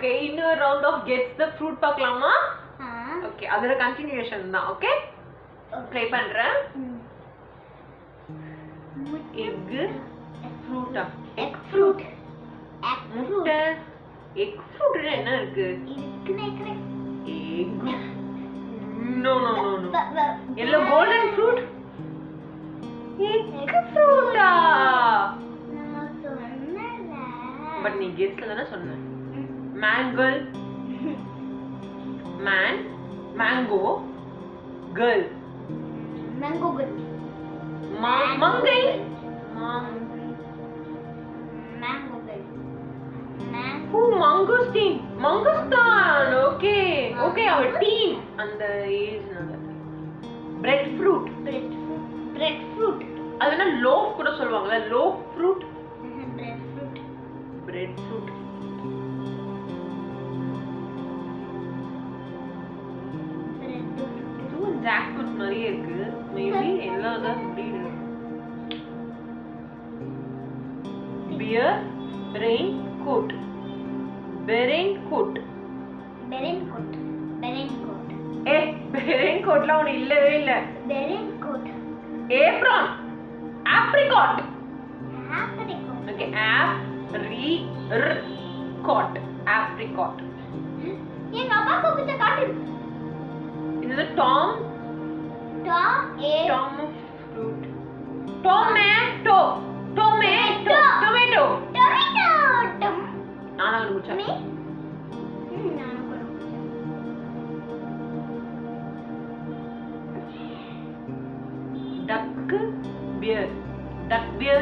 Okay இன்னொரு round of guess the fruit பார்க்கலாமா okay அதோட கண்டினியூஷன் தான் ஓகே ப்ளே பண்றேன் எக் ஃப்ரூட்டா எக் ஃப்ரூட் முட்டை எக் ஃப்ரூட்ல என்ன இருக்கு egg no no no no yellow golden fruit egg ஃப்ரூட்டா பட் நீ கெஸ்ல தான சொன்ன mango mango girl mangai mangosteen okay our teen and the age breadfruit aduna loaf kuda solvaanga loaf fruit breadfruit இது jackfruit மாதிரியே இருக்கு maybe எல்லாம் தான் breed beer raincoat raincoatல ஒண்ணு இல்லவே இல்ல apron apricot okay apricot எங்க அப்பா கூப்பிட்ட காட்டு இது tom fruit tomato நானா கண்டுபிடிச்சேன் duck beer duck beer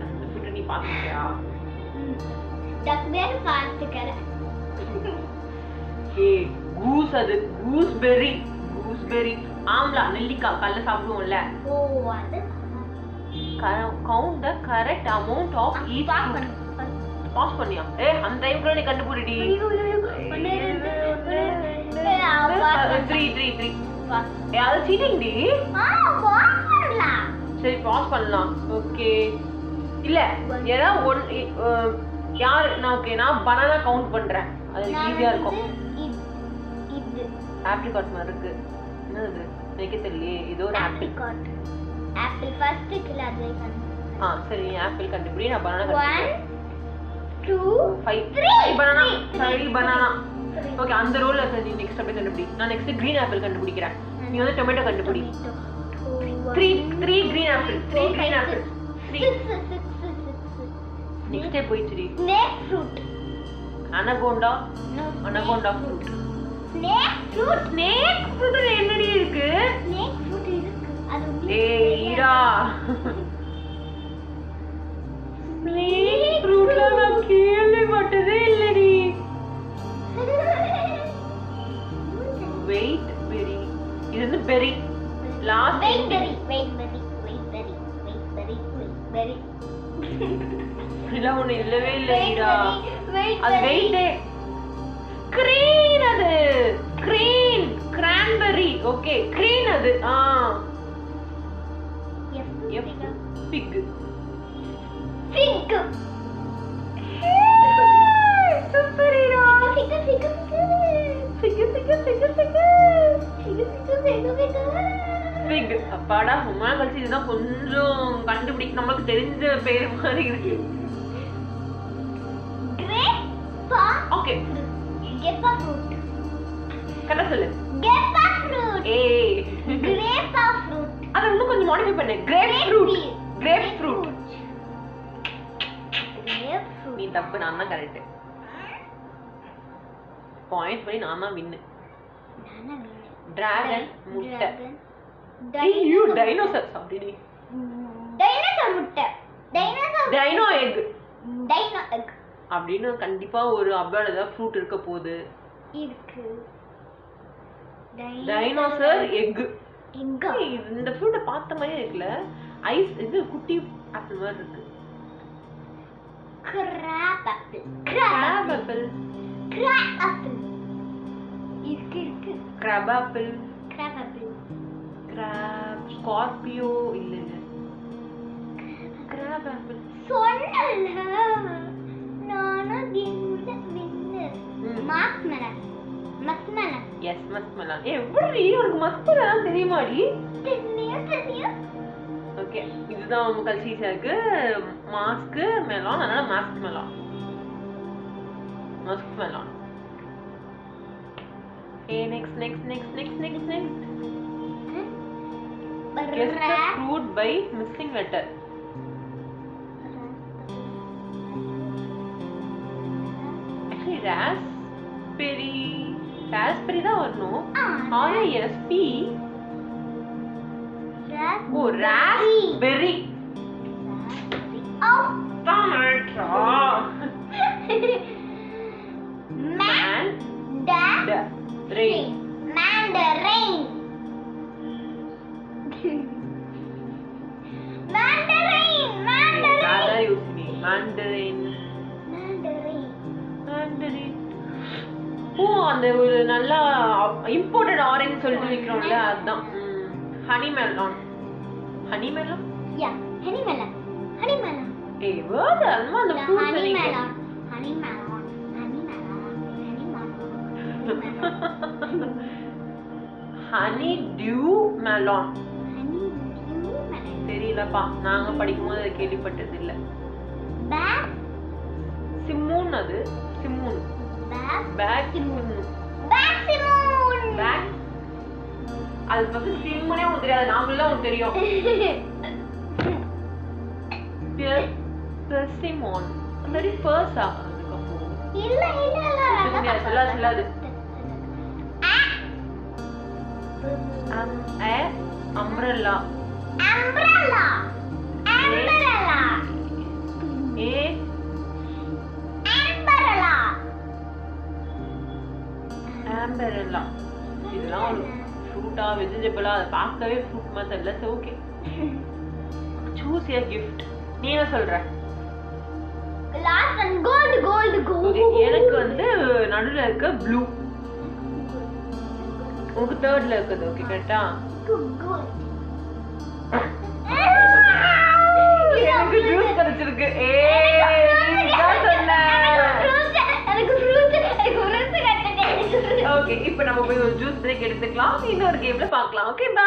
அந்த ஃபுட் நீ பாத்தியா duck beer பாத்துக்கற ஏய் goose அது gooseberry ஆம்லா நெல்லிக்காய் கல்ல சாப்பிடுவோம்ல ஓ அது count the correct amount of each fruit pass பண்ணியா அந்த டைம்க்குள்ள நீ கண்டுபிடிடி 3 அது சீட்டிங் டி பாஸ் பண்ணலாம் சரி பாஸ் பண்ணலாம் ஓகே இல்ல ஏதா யார் நான் பனானா கவுண்ட் பண்றேன் அது ஈஸியா இருக்கும் இது ஆப்ரிகாட் மாதிரி இருக்கு என்னது எனக்கு தெரியலையே ஏதோ ஒரு ஆப்பிள் ஃபர்ஸ்ட் கிளாஸ் சரி ஆப்பிள் கண்டுபிடி நான் பனானா 1 2 5 பனானா சரி பனானா ஓகே அந்த ரோல்ல சரி நெக்ஸ்ட் அப்படியே கண்டுபிடி நான் நெக்ஸ்ட் கிரீன் ஆப்பிள் கண்டுபிடிக்கிறேன் நீ வந்து டொமேட்டோ கண்டுபிடி 3 கிரீன் ஆப்பிள் 3 நெக்ஸ்ட் போயிடுச்சு snake fruit anaconda fruit snake fruit என்னடி இருக்கு ஸ்னேக் ஃப்ரூட் இருக்கு அது ஏய் ஈரா ஸ்னேக் ஃப்ரூட்ல நான் கேள்விப்பட்டதே இல்லடி வெயிட் பெரி இது வந்து பெரி லாஸ்ட் வெயிட் பெரி இல்ல ஒண்ணு இல்லவே இல்லடா அது வெயிட் கிரீன் அது கிரான்பெரி ஓகே கிரீன் அது பிக் சூப்பர்டா பிக் அப்பாடா உமா கழிச்சு இதுதான் கொஞ்சம் கண்டுபிடிக்க நமக்கு தெரிஞ்ச பேர் மாதிரி இருக்கு ஓகே கெப்பா ஃப்ரூட் கரெக்டா சொல்லு கெப்பா ஃப்ரூட் ஏய் கிரேப்பா ஃப்ரூட் அத இன்னும் கொஞ்சம் மாடிஃபை பண்ணு கிரேப் ஃப்ரூட் நீ தப்பு நான் தான் கரெக்ட் பாயிண்ட் பண்ணி நான் தான் வின்னு டிராகன் முட்டை ஐயோ டைனோசர் சாப்பிடுடி டைனோசர் முட்டை டைனோ எக் எக் அப்படின்னு கண்டிப்பா ஒரு அப்டால ஏதாவது ஃப்ரூட் இருக்க போகுது இருக்கு டைனோசர் எக் இந்த ஃப்ரூட்டை பார்த்த மாதிரியே இருக்குல்ல ஐஸ் இது குட்டி ஆப்பிள் மாதிரி இருக்கு கிராப் ஆப்பிள் இருக்கு கிராப் ஆப்பிள் கிராப் ஸ்கார்பியோ இல்ல கிராப் ஆப்பிள். சொன்னல நானா வின்னர் மாஸ்மெலன் மஸ்மெலன் எஸ் மஸ்மெலன். எப்படி உனக்கு மஸ்மெலன் தெரியுமாடி? தெரியும் ஓகே இதுதான் உங்க சீஸாக்கு மாஸ்க் மெலான், அதனால mask melon. Musk melon. next guess the fruit by missing letter. Actually raspberry தான் வரணும். RASP. Oh, raspberry. Oh, tomato. Mandarin. Mandarin. ஓ அந்த ஒரு நல்ல இம்போர்ட்டட் ஆரஞ்சு சொல்லிட்டு விக்கிறோம்ல அதுதான். Honey melon. Yeah, honey melon. ஏய் வேர்ட் அதுமா அந்த ஃப்ரூட் Honey சொல்லிங்க. melon. Honeydew melon. தெரியலப்பா, நாங்க படிக்கும்போது அதை கேள்விப்பட்டது இல்ல. சிம்மூன். அது சிம்மூன். பேக் சிம்மூன். பேக் அது பத்தி சிம்முனே உனக்கு தெரியாது, நாமளே உனக்கு தெரியும். பெர்சிமோன். அது ஃபர்ஸ்டா இல்ல சொல்லாது. umbrella. Amberella. இதெல்லாம் ஒரு ஃப்ரூட்டா வெஜிடபிளா அதை பார்க்கவே ஃப்ரூட் மாதிரி தெரியல. சரி ஓகே, சூஸ் யுவர் கிஃப்ட். நீ என்ன சொல்ற? Last one gold. எனக்கு வந்து நடுவுல இருக்க ப்ளூ, உனக்கு தேர்ட்ல இருக்குது. ஓகே கரெக்ட்டா? எனக்கு ஜூஸ் கிடைச்சிருக்கு. ஓகே இப்போ நம்ம போய் ஒரு ஜூஸ் பிரேக் எடுத்துக்கலாம். இன்னொரு கேம்ல பார்க்கலாம். Okay bye.